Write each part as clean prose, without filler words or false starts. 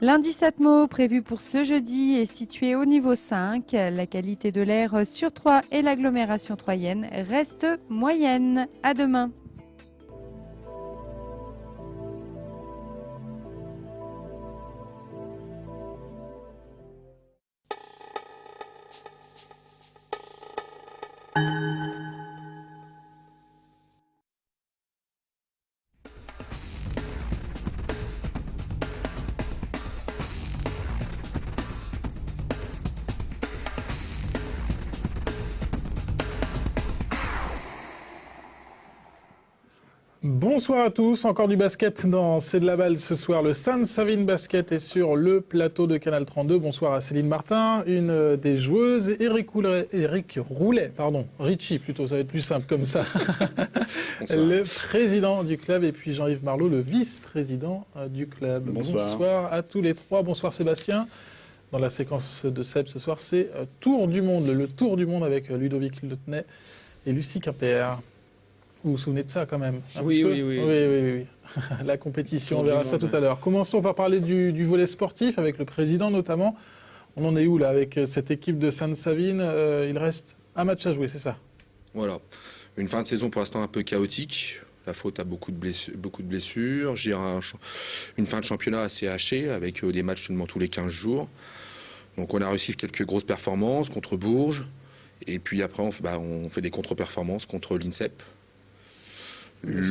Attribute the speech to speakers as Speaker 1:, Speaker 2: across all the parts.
Speaker 1: L'indice Atmo prévu pour ce jeudi est situé au niveau 5. La qualité de l'air sur Troyes et l'agglomération troyenne reste moyenne. À demain.
Speaker 2: Bonsoir à tous, encore du basket dans C'est de la balle ce soir. Le San Savin Basket est sur le plateau de Canal 32. Bonsoir à Céline Martin, une des joueuses, Eric Roulet, Richie plutôt, ça va être plus simple comme ça. Le président du club et puis Jean-Yves Marleau, le vice-président du club. Bonsoir à tous les trois, bonsoir Sébastien. Dans la séquence de Seb ce soir, c'est Tour du Monde, le Tour du Monde avec Ludovic Letenay et Lucie Quimper. Vous vous souvenez de ça quand même?
Speaker 3: Oui.
Speaker 2: La compétition, on verra ça tout à l'heure. Commençons par parler du volet sportif avec le président notamment. On en est où là avec cette équipe de San Savin? Il reste un match à jouer, c'est ça?
Speaker 3: Voilà. Une fin de saison pour l'instant un peu chaotique. La faute à beaucoup de blessures. J'ai une fin de championnat assez hachée avec des matchs seulement tous les 15 jours. Donc on a réussi quelques grosses performances contre Bourges. Et puis après on fait des contre-performances contre l'INSEP. Le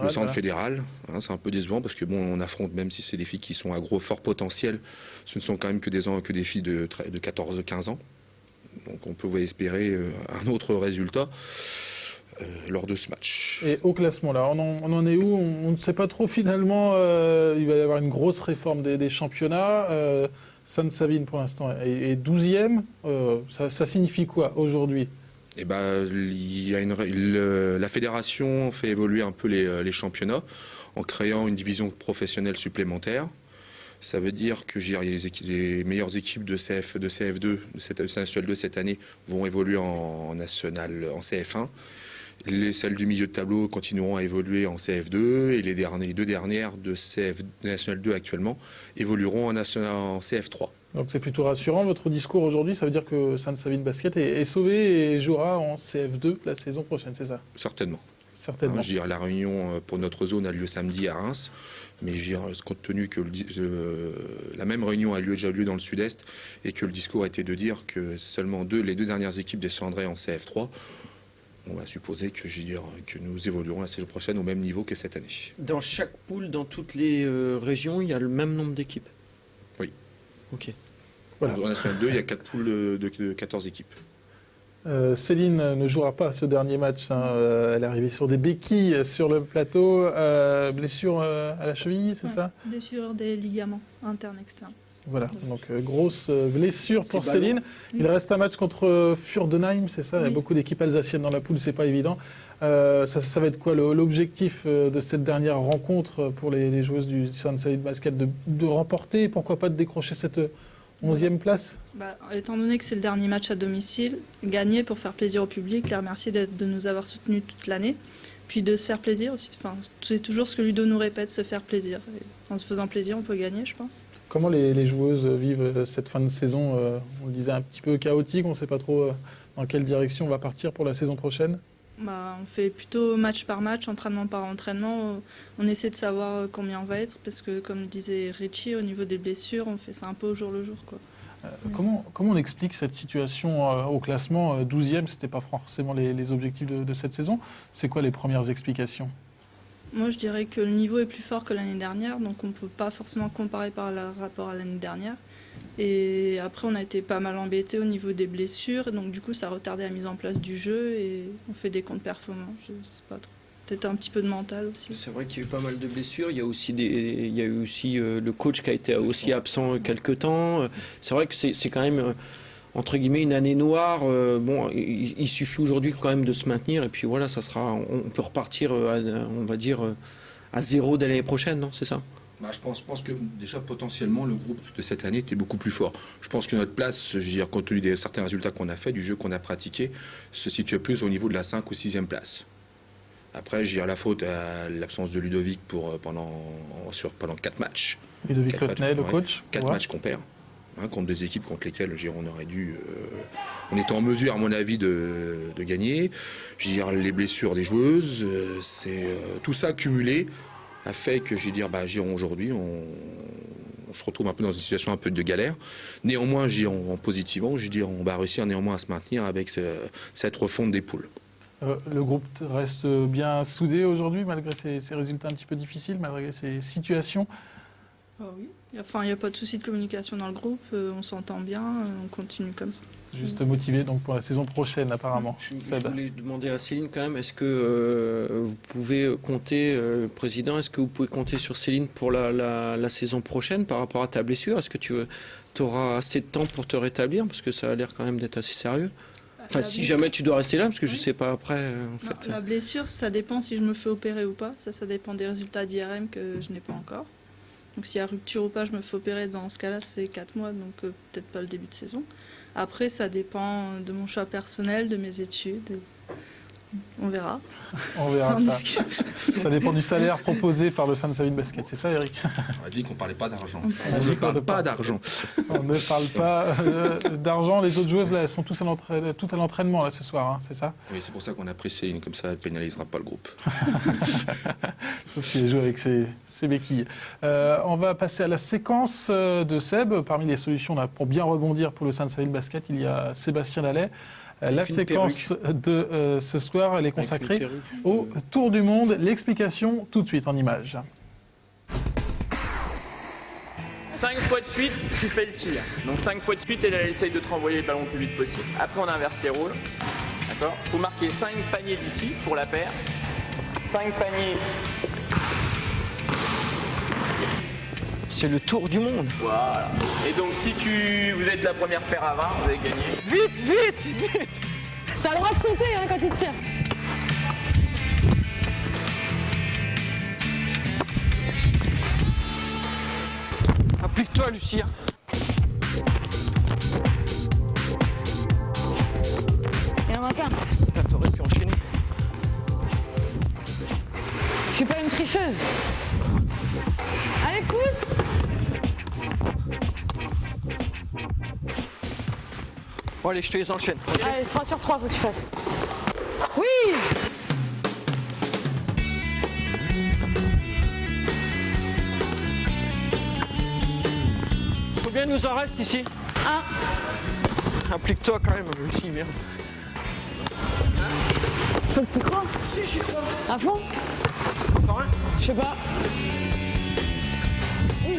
Speaker 3: centre fédéral, c'est un peu décevant parce que on affronte, même si c'est des filles qui sont à fort potentiel, ce ne sont quand même que des filles de 14-15 ans. Donc on peut espérer un autre résultat lors de ce match.
Speaker 2: Et au classement là, on en est où? On ne sait pas trop finalement. Il va y avoir une grosse réforme des championnats. San Savin pour l'instant est 12e. Ça signifie quoi aujourd'hui?
Speaker 3: La fédération fait évoluer un peu les championnats en créant une division professionnelle supplémentaire. Ça veut dire que les meilleures équipes de CF2, de National 2 cette année, vont évoluer en CF1. Celles du milieu de tableau continueront à évoluer en CF2 et les deux dernières de National 2 actuellement évolueront en CF3.
Speaker 2: Donc c'est plutôt rassurant votre discours aujourd'hui, ça veut dire que San Savin Basket est sauvé et jouera en CF2 la saison prochaine, c'est ça?
Speaker 3: Certainement. La réunion pour notre zone a lieu samedi à Reims, mais compte tenu que la même réunion a déjà lieu dans le sud-est et que le discours a été de dire que seulement les deux dernières équipes descendraient en CF3, on va supposer que nous évoluerons la saison prochaine au même niveau que cette année.
Speaker 4: Dans chaque poule, dans toutes les régions, il y a le même nombre d'équipes?
Speaker 3: Oui.
Speaker 4: Ok.
Speaker 3: Voilà. En National 2, il y a 4 poules de 14 équipes.
Speaker 2: Céline ne jouera pas ce dernier match. Elle est arrivée sur des béquilles sur le plateau. Blessure à la cheville, c'est ça?
Speaker 5: Déchirure des ligaments internes externes.
Speaker 2: Voilà, donc grosse blessure pour Céline. Il reste un match contre Fürdenheim, c'est ça? Oui. Il y a beaucoup d'équipes alsaciennes dans la poule, c'est pas évident. Ça va être quoi l'objectif de cette dernière rencontre pour les joueuses du San Savin Basket? De remporter, pourquoi pas de décrocher cette 11e place?
Speaker 5: Étant donné que c'est le dernier match à domicile, gagner pour faire plaisir au public, les remercier de nous avoir soutenus toute l'année, puis de se faire plaisir aussi. C'est toujours ce que Ludo nous répète, se faire plaisir. Et en se faisant plaisir, on peut gagner, je pense.
Speaker 2: Comment les joueuses vivent cette fin de saison? On le disait un petit peu chaotique, on ne sait pas trop dans quelle direction on va partir pour la saison prochaine.
Speaker 5: On fait plutôt match par match, entraînement par entraînement. On essaie de savoir combien on va être parce que, comme disait Richie, au niveau des blessures, on fait ça un peu au jour le jour, quoi.
Speaker 2: Comment on explique cette situation au classement? 12e, ce n'était pas forcément les objectifs de cette saison. C'est quoi les premières explications?
Speaker 5: Moi, je dirais que le niveau est plus fort que l'année dernière, donc on ne peut pas forcément comparer par rapport à l'année dernière. Et après, on a été pas mal embêtés au niveau des blessures, donc du coup, ça a retardé la mise en place du jeu et on fait des contre-performances. Je ne sais pas trop. Peut-être un petit peu de mental aussi.
Speaker 4: C'est vrai qu'il y a eu pas mal de blessures. Il y a eu aussi le coach qui a été aussi absent quelques temps. C'est vrai que c'est quand même entre guillemets une année noire. Il suffit aujourd'hui quand même de se maintenir et puis voilà, on peut repartir on va dire à zéro dès l'année prochaine, non? C'est ça?
Speaker 3: Je pense que déjà potentiellement le groupe de cette année était beaucoup plus fort. Je pense que notre place, compte tenu de certains résultats qu'on a fait, du jeu qu'on a pratiqué, se situe plus au niveau de la 5 ou 6e place. Après, j'ai la faute à l'absence de Ludovic pendant 4 matchs.
Speaker 2: Ludovic Lotnet, le coach.
Speaker 3: 4 matchs qu'on perd. Contre des équipes contre lesquelles on aurait dû... on était en mesure, à mon avis, de gagner. Je veux dire, les blessures des joueuses, tout ça cumulé a fait que, aujourd'hui, on se retrouve un peu dans une situation un peu de galère. Néanmoins, en positivant, on va réussir néanmoins à se maintenir avec cette refonte des poules.
Speaker 2: Le groupe reste bien soudé aujourd'hui, malgré ces résultats un petit peu difficiles, malgré ces situations.
Speaker 5: Ah oui. Il n'y a pas de souci de communication dans le groupe, on s'entend bien, on continue comme ça.
Speaker 2: Juste motivé donc pour la saison prochaine apparemment.
Speaker 4: Je voulais demander à Céline quand même, est-ce que vous pouvez compter, le président, est-ce que vous pouvez compter sur Céline pour la saison prochaine par rapport à ta blessure? Est-ce que tu auras assez de temps pour te rétablir? Parce que ça a l'air quand même d'être assez sérieux. Enfin, si jamais tu dois rester là, parce que je ne sais pas après, en fait.
Speaker 5: La blessure, ça dépend si je me fais opérer ou pas. Ça dépend des résultats d'IRM que je n'ai pas encore. Donc s'il y a rupture ou pas, je me fais opérer. Dans ce cas-là, c'est 4 mois, donc peut-être pas le début de saison. Après, ça dépend de mon choix personnel, de mes études. On verra.
Speaker 2: On verra ça. Ça dépend du salaire proposé par le Sainte-Savine Basket. C'est ça, Eric?
Speaker 3: On a dit qu'on ne parlait pas d'argent.
Speaker 2: On ne parle pas d'argent. On ne parle pas d'argent. Les autres joueuses, là, elles sont toutes à l'entraînement là, ce soir, hein, c'est ça?
Speaker 3: Oui, c'est pour ça qu'on a pris Céline. Comme ça, elle ne pénalisera pas le groupe.
Speaker 2: Sauf si elle joue avec ses béquilles. On va passer à la séquence de Seb. Parmi les solutions là, pour bien rebondir pour le Sainte-Savine Basket, il y a Sébastien Lallet. La séquence de ce soir, elle est consacrée au Tour du Monde. L'explication tout de suite en images.
Speaker 6: 5 fois de suite, tu fais le tir. Donc 5 fois de suite, elle essaye de te renvoyer le ballon le plus vite possible. Après, on inverse les rôles. D'accord ? Il faut marquer 5 paniers d'ici pour la paire. 5 paniers.
Speaker 4: C'est le tour du monde.
Speaker 6: Voilà. Et donc, si vous êtes la première paire à 20, vous avez gagné.
Speaker 4: Vite, vite, vite.
Speaker 7: T'as le droit de sauter hein, quand tu tires.
Speaker 4: Applique-toi, Lucia.
Speaker 7: Il en manque un.
Speaker 4: T'aurais pu enchaîner.
Speaker 7: Je suis pas une tricheuse. Allez, pousse.
Speaker 4: Bon, allez, je te les enchaîne.
Speaker 7: Allez, 3 sur 3, faut que tu fasses. Oui.
Speaker 4: Combien il nous en reste ici?
Speaker 7: 1.
Speaker 4: Implique-toi quand même, Lucie, merde.
Speaker 7: Faut que tu y crois.
Speaker 4: Si, j'y crois.
Speaker 7: À fond.
Speaker 4: Encore un?
Speaker 7: Je sais pas. Oui.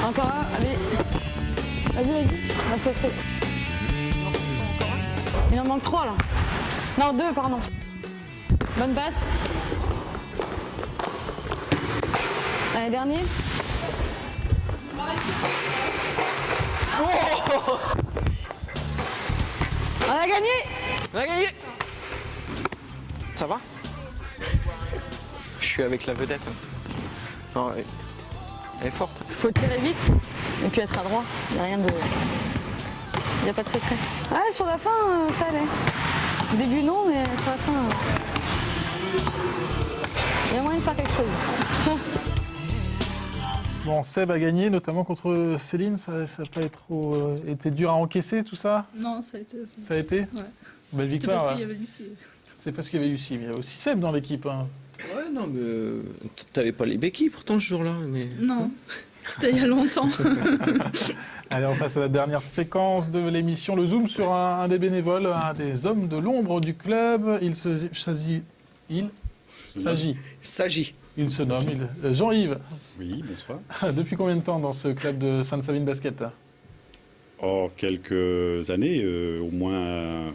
Speaker 7: Encore un, allez. Vas-y. On peut faire. Il en manque 3 là. Non, 2, pardon. Bonne passe. Allez, dernier.
Speaker 4: Oh,
Speaker 7: On a gagné.
Speaker 4: on a gagné. Ça va? Je suis avec la vedette. Non, elle est forte.
Speaker 7: Faut tirer vite et puis être à droit. Il n'y a rien de. Il n'y a pas de secret. Ah, sur la fin, ça allait. Au début, non, mais sur la fin. Il y a moyen de faire quelque chose.
Speaker 2: Bon, Seb a gagné, notamment contre Céline. Ça n'a pas été dur à encaisser, tout ça?
Speaker 5: Non, ça a été.
Speaker 2: Ça a été?
Speaker 5: Ouais.
Speaker 2: Belle
Speaker 5: C'était
Speaker 2: victoire.
Speaker 5: parce qu'il y avait Lucie.
Speaker 2: C'est parce qu'il y avait Lucie. Il y a aussi Seb dans l'équipe. Hein.
Speaker 4: Ouais, non, mais t'avais pas les béquilles pourtant ce jour-là. Mais...
Speaker 5: Non, c'était il y a longtemps.
Speaker 2: Allez, on passe à la dernière séquence de l'émission. Le zoom sur un des bénévoles, un des hommes de l'ombre du club. Il se nomme Jean-Yves.
Speaker 8: Oui, bonsoir.
Speaker 2: Depuis combien de temps dans ce club de Sainte-Savine Basket?
Speaker 8: Oh, quelques années, au moins,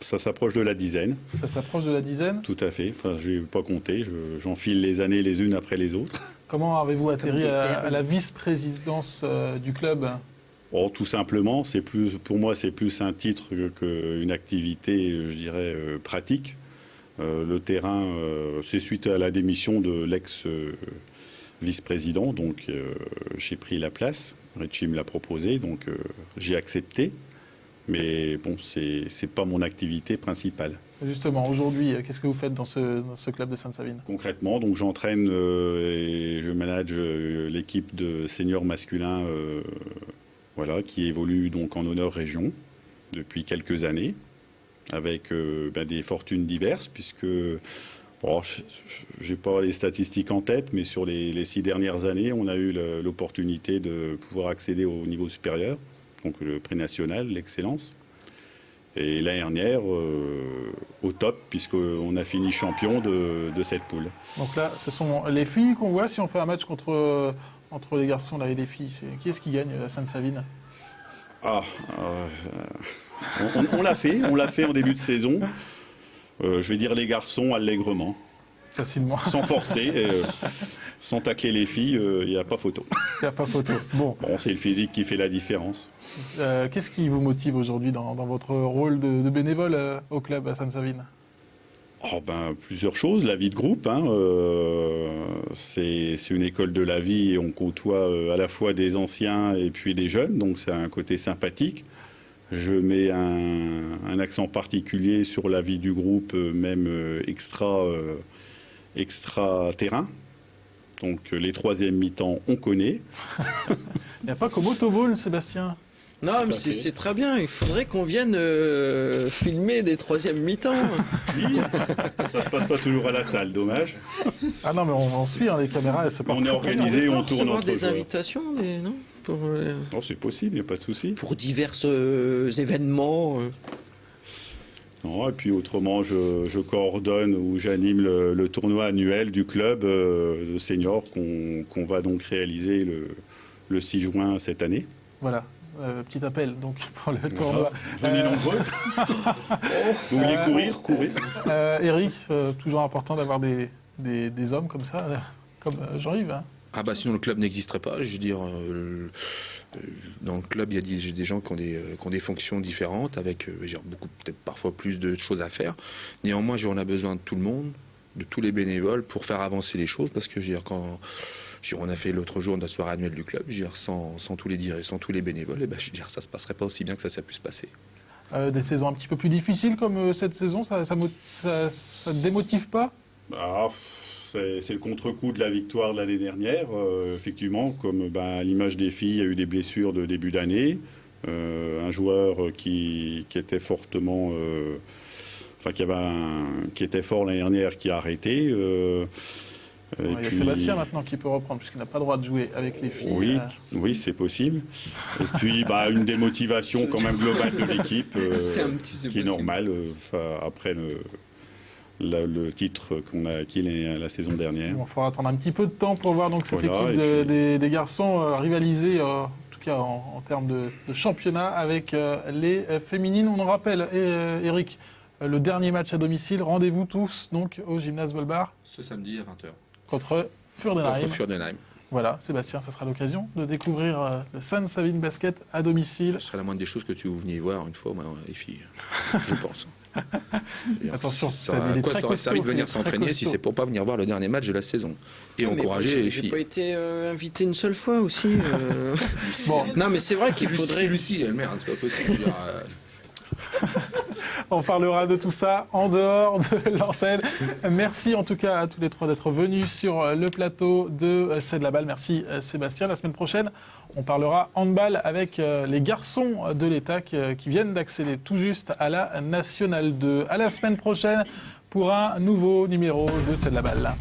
Speaker 8: ça s'approche de la dizaine.
Speaker 2: Ça s'approche de la dizaine?
Speaker 8: Tout à fait. Enfin, je n'ai pas compté. J'enfile les années les unes après les autres.
Speaker 2: Comment avez-vous atterri à la vice-présidence du club?
Speaker 8: Oh, tout simplement, pour moi, c'est plus un titre qu'une activité, je dirais, pratique. Le terrain, c'est suite à la démission de l'ex-vice-président, donc j'ai pris la place. Richie me l'a proposé, donc j'ai accepté. Mais bon, c'est pas mon activité principale.
Speaker 2: Justement, aujourd'hui, qu'est-ce que vous faites dans ce club de Sainte-Savine?
Speaker 8: Concrètement, donc j'entraîne et je manage l'équipe de seniors masculins voilà, qui évolue donc en honneur région depuis quelques années, avec des fortunes diverses, puisque bon, je n'ai pas les statistiques en tête, mais sur les 6 dernières années, on a eu l'opportunité de pouvoir accéder au niveau supérieur, donc le prix national, l'excellence. Et l'année dernière, au top, puisqu'on a fini champion de cette poule.
Speaker 2: Donc là, ce sont les filles qu'on voit. Si on fait un match entre les garçons là, et les filles, qui est-ce qui gagne à Sainte-Savine?
Speaker 8: On l'a fait en début de saison. Je vais dire les garçons allègrement.
Speaker 2: Facilement.
Speaker 8: Sans forcer, sans tacler les filles, il n'y a pas photo.
Speaker 2: Il n'y a pas photo. Bon,
Speaker 8: c'est le physique qui fait la différence.
Speaker 2: Qu'est-ce qui vous motive aujourd'hui dans votre rôle de bénévole au club à Sainte-Savine?
Speaker 8: Plusieurs choses. La vie de groupe, c'est une école de la vie et on côtoie à la fois des anciens et puis des jeunes, donc c'est un côté sympathique. Je mets un accent particulier sur la vie du groupe, même extra-terrain. Donc les 3e mi-temps, on connaît.
Speaker 2: Il n'y a pas comme autoball, Sébastien?
Speaker 4: Non, mais c'est très bien. Il faudrait qu'on vienne filmer des 3e mi-temps.
Speaker 8: Oui, ça se passe pas toujours à la salle, dommage.
Speaker 2: Ah non, mais on suit, les caméras, elles se portent.
Speaker 8: On est organisé, on tourne entre
Speaker 4: des invitations, non pour,
Speaker 8: c'est possible, il n'y a pas de souci.
Speaker 4: Pour divers événements.
Speaker 8: Non, et puis autrement, je coordonne ou j'anime le tournoi annuel du club de seniors qu'on va donc réaliser le 6 juin cette année.
Speaker 2: Voilà. Petit appel donc pour le tournoi.
Speaker 8: Venez nombreux. Vous voulez courir.
Speaker 2: Eric, toujours important d'avoir des hommes comme ça, comme Jean-Yves.
Speaker 3: Sinon le club n'existerait pas. Je veux dire, dans le club, il y a des gens qui ont des fonctions différentes, avec beaucoup, peut-être parfois plus de choses à faire. Néanmoins, on a besoin de tout le monde, de tous les bénévoles, pour faire avancer les choses, parce que quand on a fait l'autre jour notre soirée annuelle du club, sans tous les bénévoles, ça se passerait pas aussi bien que ça pu se passer.
Speaker 2: Des saisons un petit peu plus difficiles comme cette saison, ça te démotive pas?
Speaker 8: C'est le contre-coup de la victoire de l'année dernière. Effectivement, comme à l'image des filles, il y a eu des blessures de début d'année. Un joueur qui était fortement... qui était fort l'année dernière, qui a arrêté.
Speaker 2: Il y a Sébastien maintenant qui peut reprendre, puisqu'il n'a pas le droit de jouer avec les filles.
Speaker 8: Oui, c'est possible. Et puis, une démotivation quand même globale de l'équipe, qui est normale après le titre qu'on a acquis la saison dernière.
Speaker 2: Il faudra attendre un petit peu de temps pour voir donc cette équipe des garçons rivaliser, en tout cas en termes de championnat, avec les féminines. On en rappelle, Eric, le dernier match à domicile, rendez-vous tous donc au gymnase Volbar.
Speaker 3: Ce samedi à 20h.
Speaker 2: Contre Furdenheim. Voilà, Sébastien, ça sera l'occasion de découvrir le Sainte-Savine Basket à domicile.
Speaker 3: Ce serait la moindre des choses que tu veniez voir une fois, les filles, je pense.
Speaker 2: Attention,
Speaker 3: ça aurait servi de venir s'entraîner si c'est pour pas venir voir le dernier match de la saison et encourager les filles.
Speaker 4: J'ai pas été invité une seule fois aussi. Non, mais c'est vrai qu'il faudrait.
Speaker 3: Lucie, elle merde, c'est pas possible.
Speaker 2: On parlera de tout ça en dehors de l'antenne. Merci en tout cas à tous les trois d'être venus sur le plateau de C'est de la balle. Merci Sébastien. La semaine prochaine, on parlera handball avec les garçons de l'État qui viennent d'accéder tout juste à la Nationale 2. À la semaine prochaine pour un nouveau numéro de C'est de la balle.